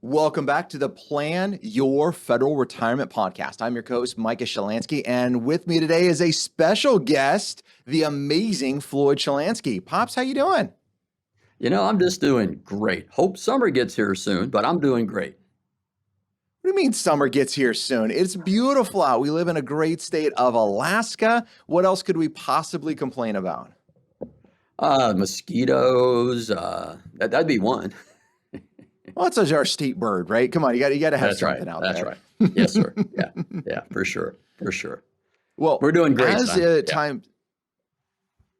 Welcome back to the Plan Your Federal Retirement Podcast. I'm your host, Micah Shalansky, and with me today is a special guest, the amazing Floyd Shalansky. Pops, how you doing? I'm just doing great. Hope summer gets here soon, but I'm doing great. What do you mean summer gets here soon? It's beautiful out. We live in a great state of Alaska. What else could we possibly complain about? Mosquitoes, that'd be one. Well, it's our state bird, right? Come on, you got to have That's something right. out That's there. right. Yes, sir. Yeah, for sure. For sure. Well, We're doing great, as son. Yeah.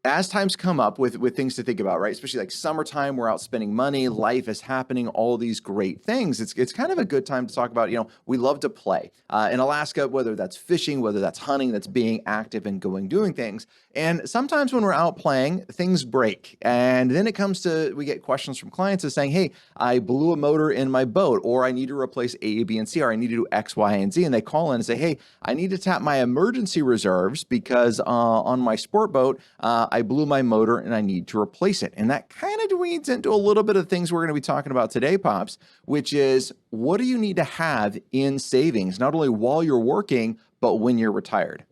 as times come up with things to think about, right? Especially like summertime, we're out spending money, life is happening, all these great things. It's kind of a good time to talk about, we love to play. In Alaska, whether that's fishing, whether that's hunting, that's being active and doing things. And sometimes when we're out playing, things break. And then we get questions from clients saying, hey, I blew a motor in my boat, or I need to replace A, B, and C, or I need to do X, Y, and Z. And they call in and say, hey, I need to tap my emergency reserves because on my sport boat, I blew my motor and I need to replace it. And that kind of leads into a little bit of things we're going to be talking about today, Pops, which is what do you need to have in savings, not only while you're working, but when you're retired?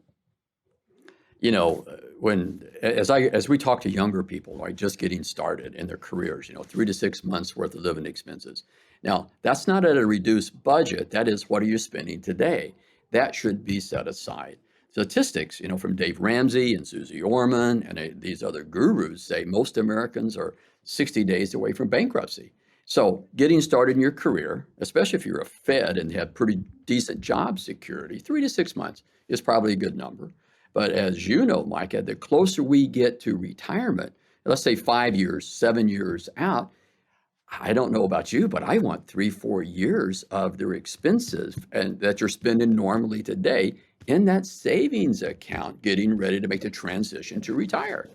As we talk to younger people, right, just getting started in their careers, 3 to 6 months worth of living expenses. Now, that's not at a reduced budget. That is, what are you spending today? That should be set aside. Statistics, from Dave Ramsey and Susie Orman and these other gurus say most Americans are 60 days away from bankruptcy. So getting started in your career, especially if you're a Fed and have pretty decent job security, 3 to 6 months is probably a good number. But as you know, Micah, the closer we get to retirement, let's say 5 years, 7 years out, I don't know about you, but I want 3, 4 years of their expenses and that you're spending normally today in that savings account, getting ready to make the transition to retire.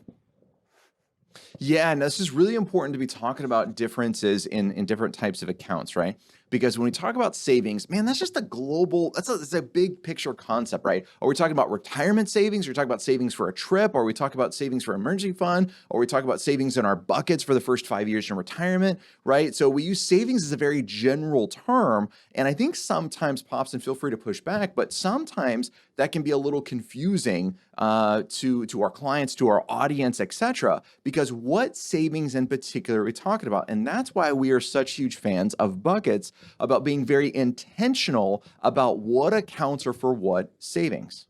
Yeah, and this is really important to be talking about differences in different types of accounts, right? Because when we talk about savings, man, that's just that's a big picture concept, right? Are we talking about retirement savings? Are we talking about savings for a trip? Or are we talking about savings for an emergency fund? Or are we talking about savings in our buckets for the first 5 years in retirement, right? So we use savings as a very general term. And I think sometimes, Pops, and feel free to push back, but sometimes that can be a little confusing to our clients, to our audience, etc. Because what savings in particular are we talking about? And that's why we are such huge fans of buckets, about being very intentional about what accounts are for what savings.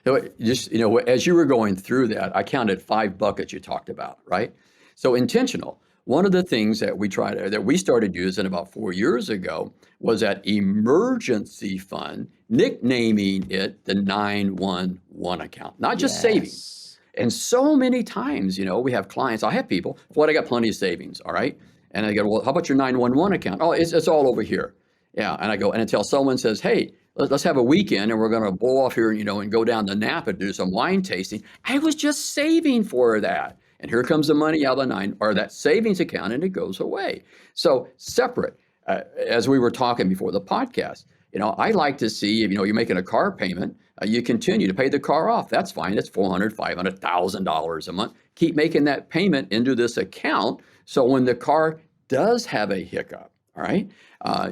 As you were going through that, I counted 5 buckets you talked about, right? So intentional. One of the things that we started using about 4 years ago was that emergency fund, nicknaming it the 911 account, not just savings. And so many times, we have clients, I have people, Floyd, I got plenty of savings, all right? And I go, well, how about your 911 account? Oh, it's all over here. Yeah, and I go, and until someone says, hey, let's have a weekend and we're going to blow off here, and go down to Napa and do some wine tasting. I was just saving for that. And here comes the money out of that savings account, and it goes away. So separate, as we were talking before the podcast, I like to see, if you're making a car payment, you continue to pay the car off. That's fine. It's $400,000, $500,000 a month. Keep making that payment into this account. So when the car does have a hiccup, all right,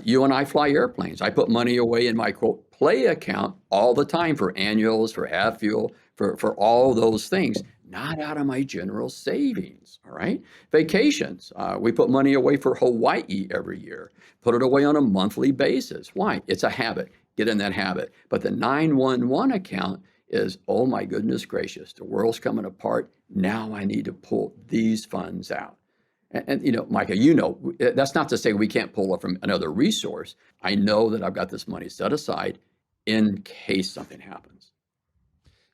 you and I fly airplanes. I put money away in my quote play account all the time for annuals, for half fuel, for all those things, not out of my general savings, all right? Vacations, we put money away for Hawaii every year, put it away on a monthly basis. Why? It's a habit. Get in that habit. But the 911 account is, oh my goodness gracious, the world's coming apart. Now I need to pull these funds out. And Micah, that's not to say we can't pull it from another resource. I know that I've got this money set aside in case something happens.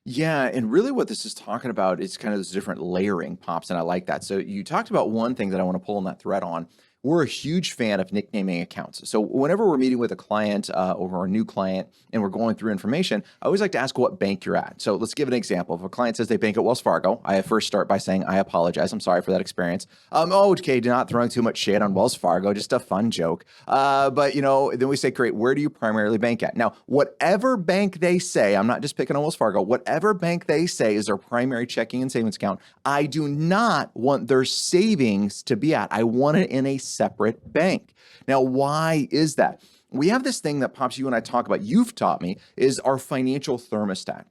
Yeah, and really what this is talking about is kind of this different layering, Pops, and I like that. So you talked about one thing that I want to pull on that thread on. We're a huge fan of nicknaming accounts. So whenever we're meeting with a client or a new client and we're going through information, I always like to ask what bank you're at. So let's give an example. If a client says they bank at Wells Fargo, I first start by saying, I apologize. I'm sorry for that experience. Okay, not throwing too much shade on Wells Fargo, just a fun joke. But then we say, great, where do you primarily bank at? Now, whatever bank they say, I'm not just picking on Wells Fargo, whatever bank they say is their primary checking and savings account, I do not want their savings to be at. I want it in a separate bank. Now, why is that? We have this thing that Pops, you and I talk about, you've taught me, is our financial thermostat.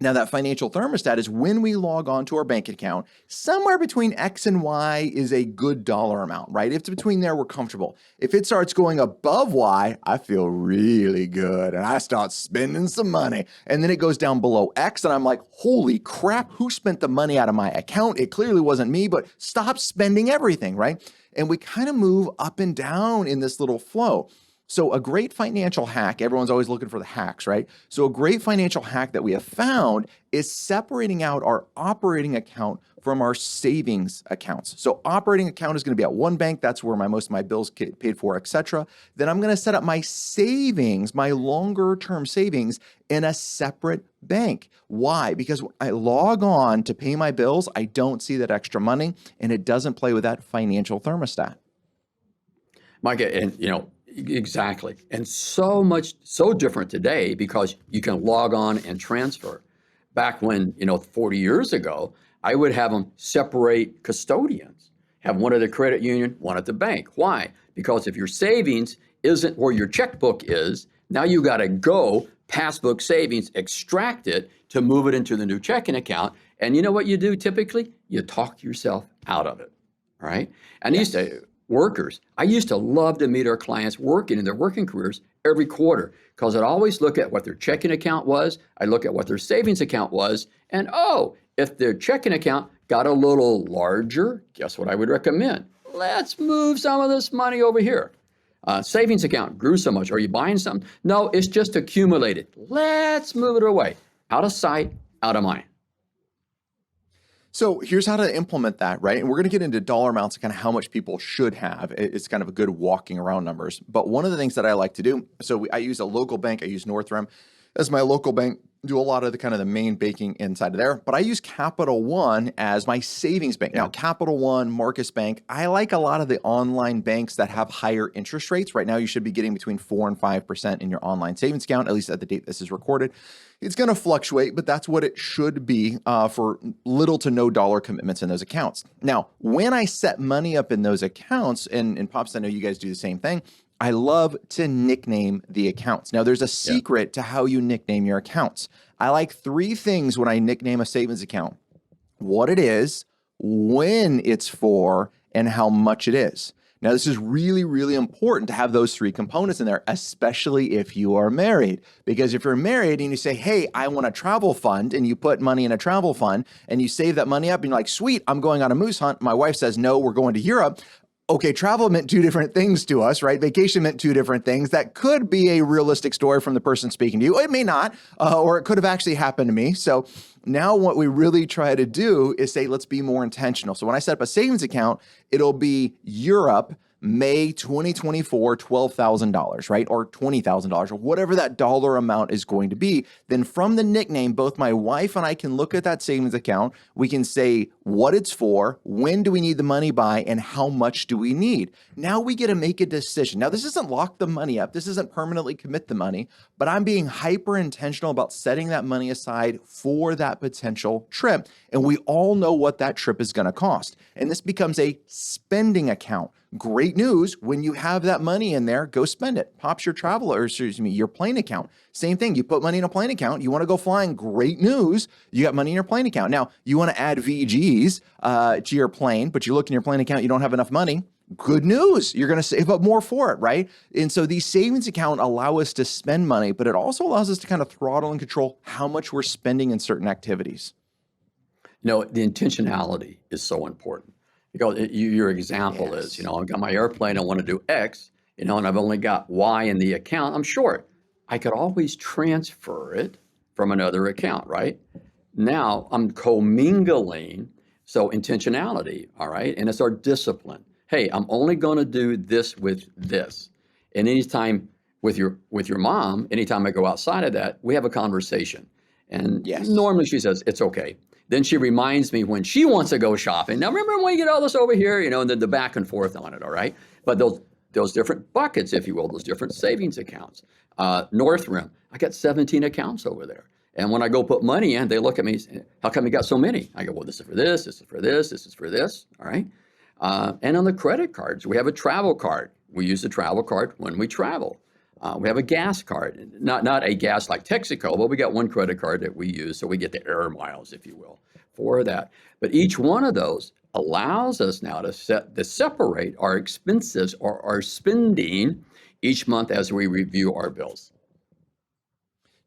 Now, that financial thermostat is when we log on to our bank account, somewhere between X and Y is a good dollar amount, right? If it's between there, we're comfortable. If it starts going above Y, I feel really good and I start spending some money. And then it goes down below X and I'm like, holy crap, who spent the money out of my account? It clearly wasn't me, but stop spending everything, right? And we kind of move up and down in this little flow. So a great financial hack, everyone's always looking for the hacks, right? So a great financial hack that we have found is separating out our operating account from our savings accounts. So operating account is going to be at one bank. That's where most of my bills get paid for, etc. Then I'm going to set up my savings, my longer term savings in a separate bank. Why? Because when I log on to pay my bills, I don't see that extra money and it doesn't play with that financial thermostat. Micah, and exactly. And so different today because you can log on and transfer. Back when, 40 years ago, I would have them separate custodians, have one at the credit union, one at the bank. Why? Because if your savings isn't where your checkbook is, now you got to go passbook savings, extract it to move it into the new checking account. And you know what you do typically? You talk yourself out of it, right? And Yes. I used to love to meet our clients working in their working careers every quarter because I'd always look at what their checking account was. I'd look at what their savings account was. And if their checking account got a little larger, guess what I would recommend? Let's move some of this money over here. Savings account grew so much. Are you buying something? No, it's just accumulated. Let's move it away. Out of sight, out of mind. So here's how to implement that, right? And we're going to get into dollar amounts and kind of how much people should have. It's kind of a good walking around numbers. But one of the things that I like to do, I use a local bank. I use Northrim as my local bank, do a lot of the kind of the main banking inside of there. But I use Capital One as my savings bank. Now, Capital One, Marcus Bank, I like a lot of the online banks that have higher interest rates. Right now, you should be getting between 4 and 5% in your online savings account, at least at the date this is recorded. It's going to fluctuate, but that's what it should be for little to no dollar commitments in those accounts. Now, when I set money up in those accounts, and Pops, I know you guys do the same thing, I love to nickname the accounts. Now, there's a secret to how you nickname your accounts. I like 3 things when I nickname a savings account: what it is, when it's for, and how much it is. Now, this is really, really important to have those 3 components in there, especially if you are married. Because if you're married and you say, hey, I want a travel fund, and you put money in a travel fund and you save that money up and you're like, sweet, I'm going on a moose hunt. My wife says, no, we're going to Europe. Okay, travel meant 2 different things to us, right? Vacation meant 2 different things. That could be a realistic story from the person speaking to you. It may not, or it could have actually happened to me. So now what we really try to do is say, let's be more intentional. So when I set up a savings account, it'll be Europe, May 2024, $12,000, right? Or $20,000 or whatever that dollar amount is going to be. Then from the nickname, both my wife and I can look at that savings account. We can say what it's for, when do we need the money by, and how much do we need. Now we get to make a decision. Now this doesn't lock the money up. This doesn't permanently commit the money, but I'm being hyper intentional about setting that money aside for that potential trip. And we all know what that trip is going to cost. And this becomes a spending account. Great news, when you have that money in there, go spend it. Pops your your plane account. Same thing, you put money in a plane account, you want to go flying, great news, you got money in your plane account. Now, you want to add VGs to your plane, but you look in your plane account, you don't have enough money. Good news, you're going to save up more for it, right? And so these savings accounts allow us to spend money, but it also allows us to kind of throttle and control how much we're spending in certain activities. The intentionality is so important. Because your example is, I've got my airplane, I want to do X, and I've only got Y in the account, I'm short. I could always transfer it from another account, right? Now I'm commingling, so intentionality, all right? And it's our discipline. Hey, I'm only going to do this with this. And anytime with your mom, anytime I go outside of that, we have a conversation. And normally she says, it's okay. Then she reminds me when she wants to go shopping. Now, remember when you get all this over here, and then the back and forth on it, all right? But those different buckets, if you will, those different savings accounts. Northrim, I got 17 accounts over there. And when I go put money in, they look at me, how come you got so many? I go, well, this is for this, this is for this, this is for this, all right? And on the credit cards, we have a travel card. We use the travel card when we travel. We have a gas card, not a gas like Texaco, but we got one credit card that we use, so we get the air miles, if you will, for that. But each one of those allows us now to separate our expenses or our spending each month as we review our bills.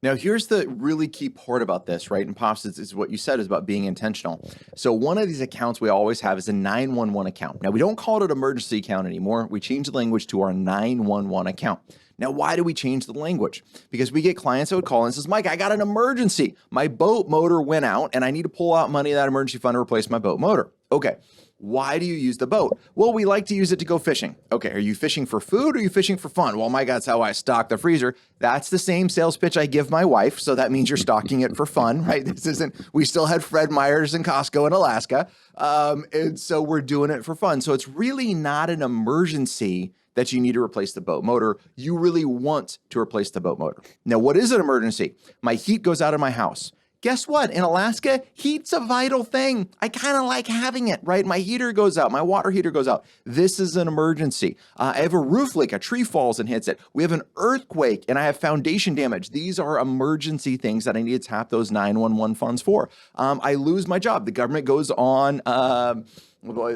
Now, here's the really key part about this, right? And Pops, is what you said is about being intentional. So one of these accounts we always have is a 911 account. Now, we don't call it an emergency account anymore. We changed the language to our 911 account. Now, why do we change the language? Because we get clients that would call and says, Mike, I got an emergency. My boat motor went out and I need to pull out money of that emergency fund to replace my boat motor. Okay. Why do you use the boat? Well, we like to use it to go fishing. Okay, are you fishing for food or are you fishing for fun? Well, my God, that's how I stock the freezer. That's the same sales pitch I give my wife. So that means you're stocking it for fun, right? This isn't, we still had Fred Meyer's and Costco in Alaska. And so we're doing it for fun. So it's really not an emergency that you need to replace the boat motor. You really want to replace the boat motor. Now, what is an emergency? My heat goes out of my house. Guess what? In Alaska, heat's a vital thing. I kind of like having it, right? My heater goes out. My water heater goes out. This is an emergency. I have a roof leak. A tree falls and hits it. We have an earthquake and I have foundation damage. These are emergency things that I need to tap those 911 funds for. I lose my job. The government goes on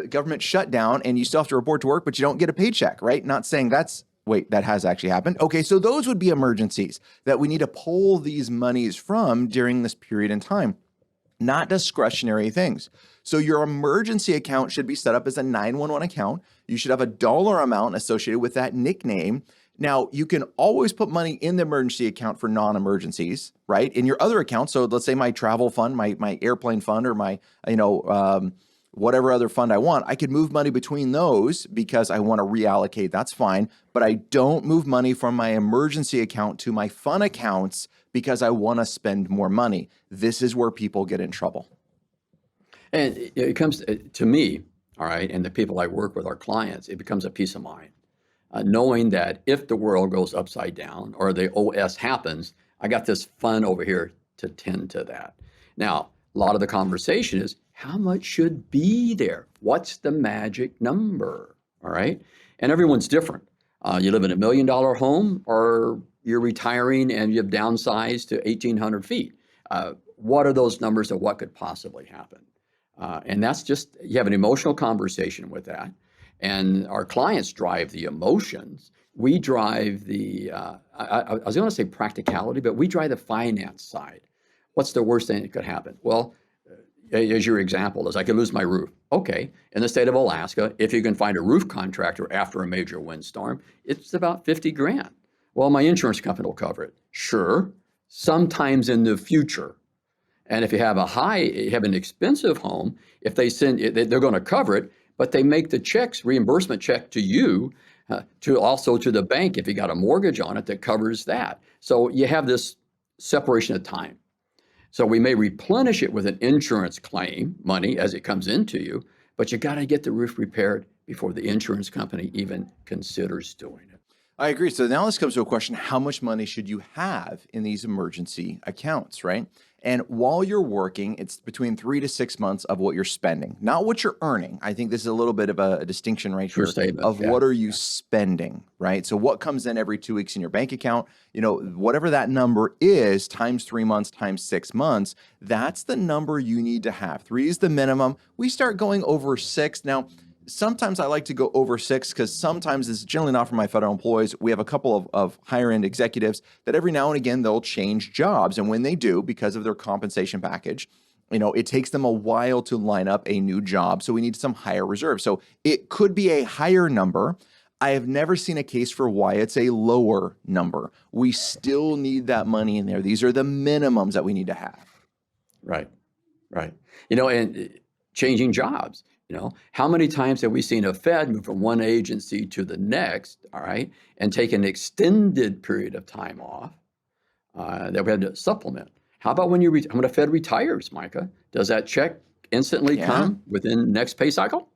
government shutdown and you still have to report to work, but you don't get a paycheck, right? Not saying that has actually happened. Okay, so those would be emergencies that we need to pull these monies from during this period in time, not discretionary things. So your emergency account should be set up as a 911 account. You should have a dollar amount associated with that nickname. Now, you can always put money in the emergency account for non-emergencies, right? In your other account, so let's say my travel fund, my airplane fund, or my, whatever other fund I want, I could move money between those because I want to reallocate. That's fine. But I don't move money from my emergency account to my fun accounts because I want to spend more money. This is where people get in trouble. And it comes to me, all right, and the people I work with, our clients, it becomes a peace of mind. Knowing that if the world goes upside down or the OS happens, I got this fund over here to tend to that. Now, a lot of the conversation is, how much should be there? What's the magic number? All right. And everyone's different. You live in $1 million home or you're retiring and you've downsized to 1,800 feet. What are those numbers of what could possibly happen? And that's just, you have an emotional conversation with that. And our clients drive the emotions. We drive the, I was going to say practicality, but we drive the finance side. What's the worst thing that could happen? Well, as your example is, I could lose my roof. Okay, in the state of Alaska, if you can find a roof contractor after a major windstorm, it's about 50 grand. Well, my insurance company will cover it. Sure, sometimes in the future. And if you have an expensive home, if they they're going to cover it, but they make the reimbursement check to you, to the bank if you got a mortgage on it that covers that. So you have this separation of time. So we may replenish it with an insurance claim, money, as it comes into you, but you got to get the roof repaired before the insurance company even considers doing it. I agree. So now this comes to a question, how much money should you have in these emergency accounts, right? And while you're working, it's between 3 to 6 months of what you're spending, not what you're earning. I think this is a little bit of a distinction right here of what are you spending, right? So what comes in every 2 weeks in your bank account, whatever that number is, times 3 months, times 6 months, that's the number you need to have. 3 is the minimum. We start going over 6. Now, sometimes I like to go over 6 because sometimes it's generally not for my federal employees. We have a couple of higher end executives that every now and again, they'll change jobs. And when they do, because of their compensation package, it takes them a while to line up a new job. So we need some higher reserve. So it could be a higher number. I have never seen a case for why it's a lower number. We still need that money in there. These are the minimums that we need to have. Right. And changing jobs. How many times have we seen a Fed move from one agency to the next, all right, and take an extended period of time off that we had to supplement? How about when when a Fed retires, Micah? Does that check instantly come within next pay cycle?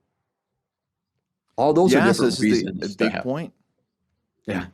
All those are different reasons. This is a big point. Yeah.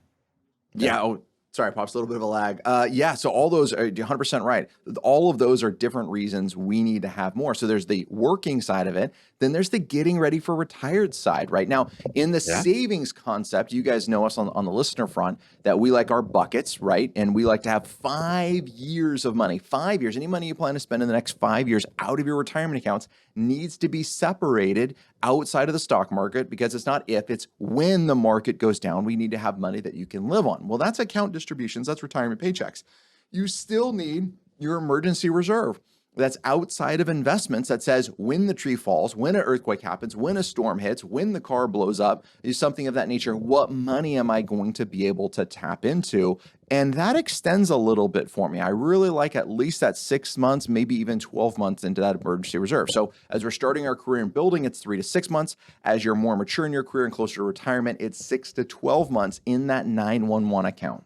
Yeah. Oh, Sorry, Pops, a little bit of a lag. Yeah, so all those are 100% right. All of those are different reasons we need to have more. So there's the working side of it. Then there's the getting ready for retired side, right? Now, in the Yeah. savings concept, you guys know us on the listener front that we like our buckets, right? And we like to have 5 years of money, 5 years. Any money you plan to spend in the next 5 years out of your retirement accounts needs to be separated outside of the stock market, because it's not if, it's when the market goes down, we need to have money that you can live on. Well, that's account distributions, that's retirement paychecks. You still need your emergency reserve. That's outside of investments, that says when the tree falls, when an earthquake happens, when a storm hits, when the car blows up, is something of that nature. What money am I going to be able to tap into? And that extends a little bit for me. I really like at least that 6 months, maybe even 12 months into that emergency reserve. So as we're starting our career and building, it's 3 to 6 months. As you're more mature in your career and closer to retirement, it's 6 to 12 months in that 911 account.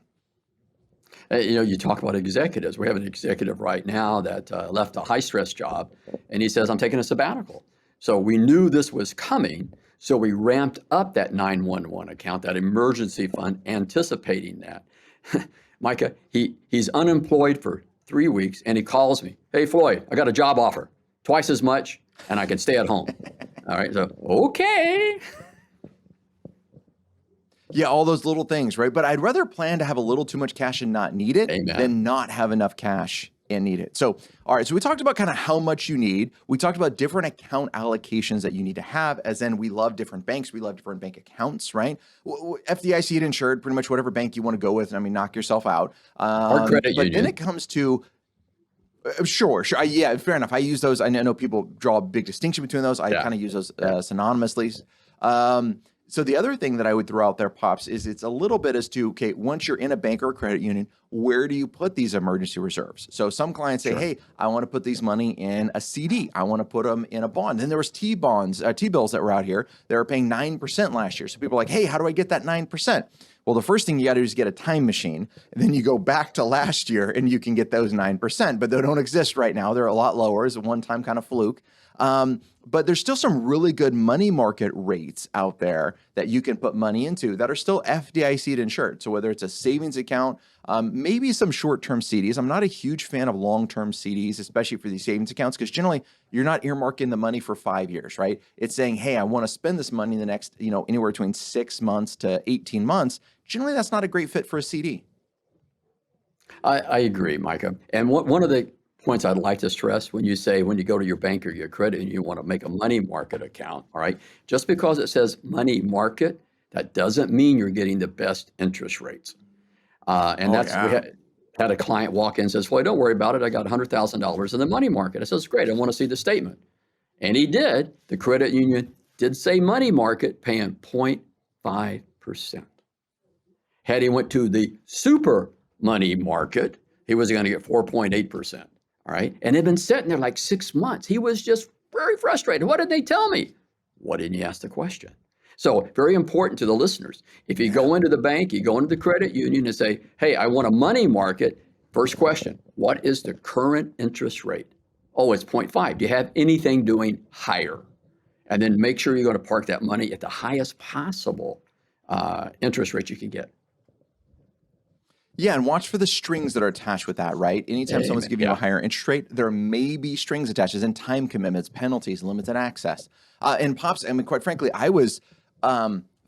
You talk about executives. We have an executive right now that left a high stress job, and he says, I'm taking a sabbatical. So we knew this was coming. So we ramped up that 911 account, that emergency fund, anticipating that. Micah, he's unemployed for 3 weeks, and he calls me. Hey, Floyd, I got a job offer, twice as much, and I can stay at home. All right. So, okay. Yeah, all those little things, right? But I'd rather plan to have a little too much cash and not need it Amen. than not have enough cash and need it. So, all right, so we talked about kind of how much you need. We talked about different account allocations that you need to have, as in we love different banks. We love different bank accounts, right? FDIC insured, pretty much whatever bank you want to go with. I mean, knock yourself out. Or credit But union. then it comes to sure. Yeah, fair enough. I use those. I know people draw a big distinction between those. I kind of use those synonymously. So the other thing that I would throw out there, Pops, is it's a little bit as to, okay, once you're in a bank or a credit union, where do you put these emergency reserves? So some clients say, hey, I want to put these money in a CD. I want to put them in a bond. Then there was T-bills that were out here. They were paying 9% last year. So people are like, hey, how do I get that 9%? Well, the first thing you got to do is get a time machine. And then you go back to last year and you can get those 9%, but they don't exist right now. They're a lot lower. It's a one-time kind of fluke. But there's still some really good money market rates out there that you can put money into that are still FDIC insured. So whether it's a savings account, maybe some short-term CDs. I'm not a huge fan of long-term CDs, especially for these savings accounts, because generally you're not earmarking the money for 5 years, right? It's saying, hey, I want to spend this money in the next, anywhere between 6 months to 18 months. Generally, that's not a great fit for a CD. I agree, Micah. And one of the points I'd like to stress when you say when you go to your bank or your credit and you want to make a money market account, all right, just because it says money market, that doesn't mean you're getting the best interest rates. We had a client walk in and says, Floyd, don't worry about it. I got $100,000 in the money market. I says, great. I want to see the statement. And he did. The credit union did say money market, paying 0.5%. Had he went to the super money market, he was going to get 4.8%. All right. And they'd been sitting there like 6 months. He was just very frustrated. What did they tell me? Why didn't you ask the question? So very important to the listeners. If you go into the bank, you go into the credit union and say, hey, I want a money market. First question, what is the current interest rate? Oh, it's 0.5. Do you have anything doing higher? And then make sure you're going to park that money at the highest possible interest rate you can get. Yeah, and watch for the strings that are attached with that, right? Anytime someone's giving you a higher interest rate, there may be strings attached, as in time commitments, penalties, limited access. And Pops, I mean, quite frankly, I was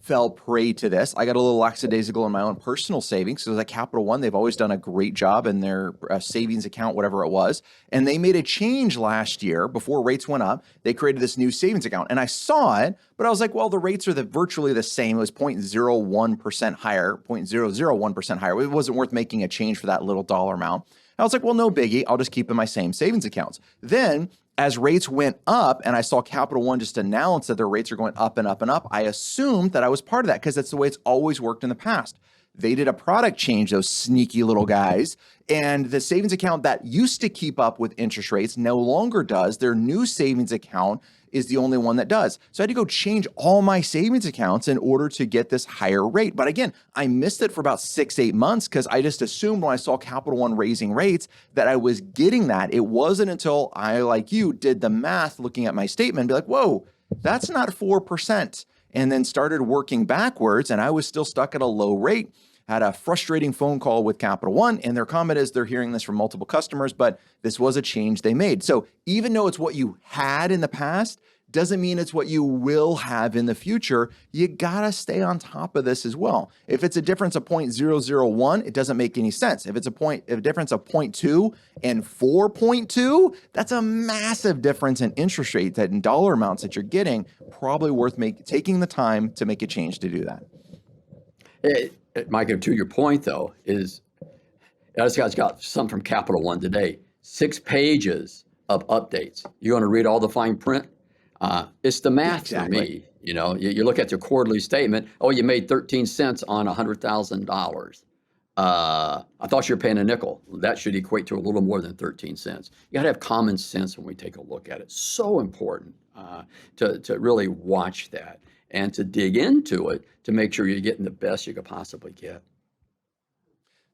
fell prey to this. I got a little lackadaisical in my own personal savings. So at Capital One, they've always done a great job in their savings account, whatever it was. And they made a change last year before rates went up. They created this new savings account. And I saw it, but I was like, well, the rates are virtually the same. It was 0.01% higher, 0.001% higher. It wasn't worth making a change for that little dollar amount. I was like, well, no biggie. I'll just keep in my same savings accounts. Then as rates went up and I saw Capital One just announce that their rates are going up and up and up, I assumed that I was part of that because that's the way it's always worked in the past. They did a product change, those sneaky little guys, and the savings account that used to keep up with interest rates no longer does. Their new savings account is the only one that does. So I had to go change all my savings accounts in order to get this higher rate. But again, I missed it for about 6-8 months because I just assumed when I saw Capital One raising rates that I was getting that. It wasn't until I, like you, did the math looking at my statement and be like, whoa, that's not 4%. And then started working backwards and I was still stuck at a low rate. had a frustrating phone call with Capital One, and their comment is they're hearing this from multiple customers, but this was a change they made. So even though it's what you had in the past, doesn't mean it's what you will have in the future. You gotta stay on top of this as well. If it's a difference of 0.001, it doesn't make any sense. If it's a difference of zero point 0.2 and 4.2, that's a massive difference in interest rate that in dollar amounts that you're getting, probably worth taking the time to make a change to do that. Micah, to your point though, is I just got some from Capital One today. 6 pages of updates. You're going to read all the fine print? It's the math for me. You know, you look at your quarterly statement. Oh, you made 13 cents on $100,000. I thought you were paying a nickel. That should equate to a little more than 13 cents. You got to have common sense when we take a look at it. So important to really watch that and to dig into it to make sure you're getting the best you could possibly get.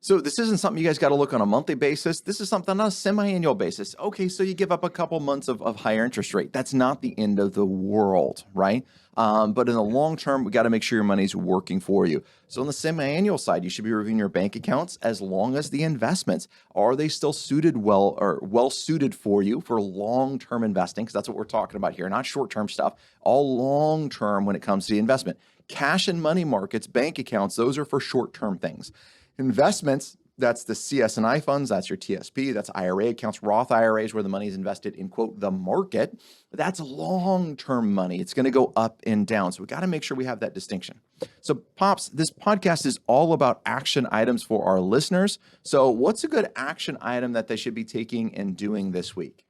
So this isn't something you guys got to look on a monthly basis. This is something on a semi-annual basis. Okay, so you give up a couple months of higher interest rate. That's not the end of the world, right? But in the long term, we got to make sure your money's working for you. So on the semi-annual side, you should be reviewing your bank accounts as long as the investments. Are they still suited well suited for you for long-term investing? Because that's what we're talking about here, not short-term stuff, all long-term when it comes to the investment. Cash and money markets, bank accounts, those are for short-term things. Investments, that's the CS&I funds, that's your TSP, that's IRA accounts, Roth IRAs where the money is invested in, quote, the market. That's long-term money. It's going to go up and down. So we got to make sure we have that distinction. So Pops, this podcast is all about action items for our listeners. So what's a good action item that they should be taking and doing this week?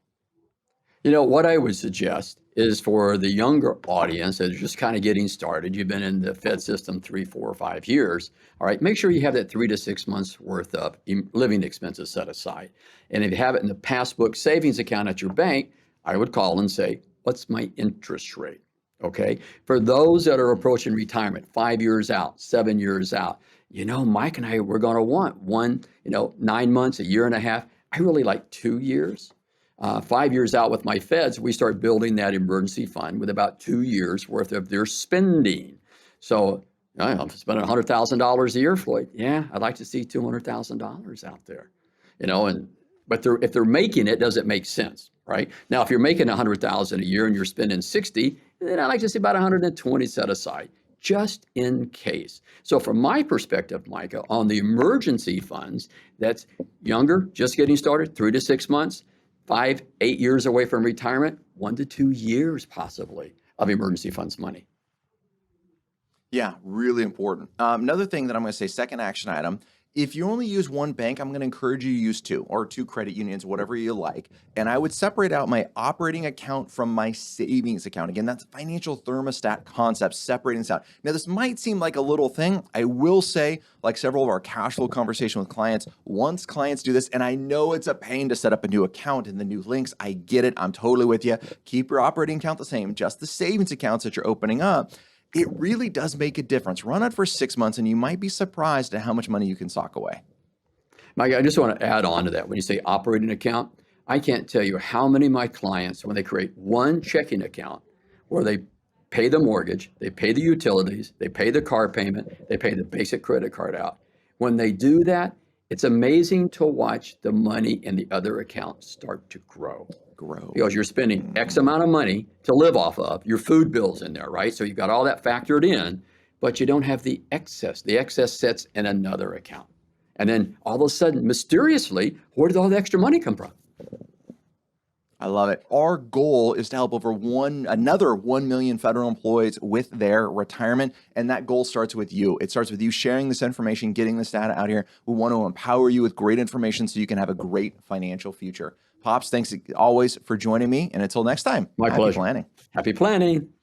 You know, what I would suggest is for the younger audience that are just kind of getting started, you've been in the Fed system 3, 4, or 5 years, all right, make sure you have that 3 to 6 months worth of living expenses set aside. And if you have it in the passbook savings account at your bank, I would call and say, what's my interest rate? Okay. For those that are approaching retirement, 5 years out, 7 years out, you know, Mike and I, we're going to want 9 months, a year and a half. I really like 2 years. 5 years out with my feds, we start building that emergency fund with about 2 years worth of their spending. So I'm spending $100,000 a year, Floyd. Yeah, I'd like to see $200,000 out there, but if they're making it, does it make sense, right? Now, if you're making $100,000 a year and you're spending 60, then I'd like to see about 120 set aside, just in case. So from my perspective, Micah, on the emergency funds, that's younger, just getting started, 3 to 6 months. 5, 8 years away from retirement, 1 to 2 years possibly of emergency funds money. Yeah, really important. Another thing that I'm going to say, second action item, if you only use one bank, I'm going to encourage you to use 2 or 2 credit unions, whatever you like. And I would separate out my operating account from my savings account. Again, that's financial thermostat concept, separating this out. Now, this might seem like a little thing. I will say, like several of our cash flow conversation with clients, once clients do this, and I know it's a pain to set up a new account and the new links, I get it. I'm totally with you. Keep your operating account the same, just the savings accounts that you're opening up. It really does make a difference. Run it for 6 months and you might be surprised at how much money you can sock away. Mike, I just want to add on to that. When you say operating account, I can't tell you how many of my clients, when they create one checking account where they pay the mortgage, they pay the utilities, they pay the car payment, they pay the basic credit card out. When they do that, it's amazing to watch the money in the other account start to grow. Because you're spending X amount of money to live off of, your food bills in there, right? So you've got all that factored in, but you don't have the excess. The excess sits in another account. And then all of a sudden, mysteriously, where did all the extra money come from? I love it. Our goal is to help another 1 million federal employees with their retirement. And that goal starts with you. It starts with you sharing this information, getting this data out here. We want to empower you with great information so you can have a great financial future. Pops, thanks always for joining me. And until next time, My pleasure. Happy planning. Happy planning.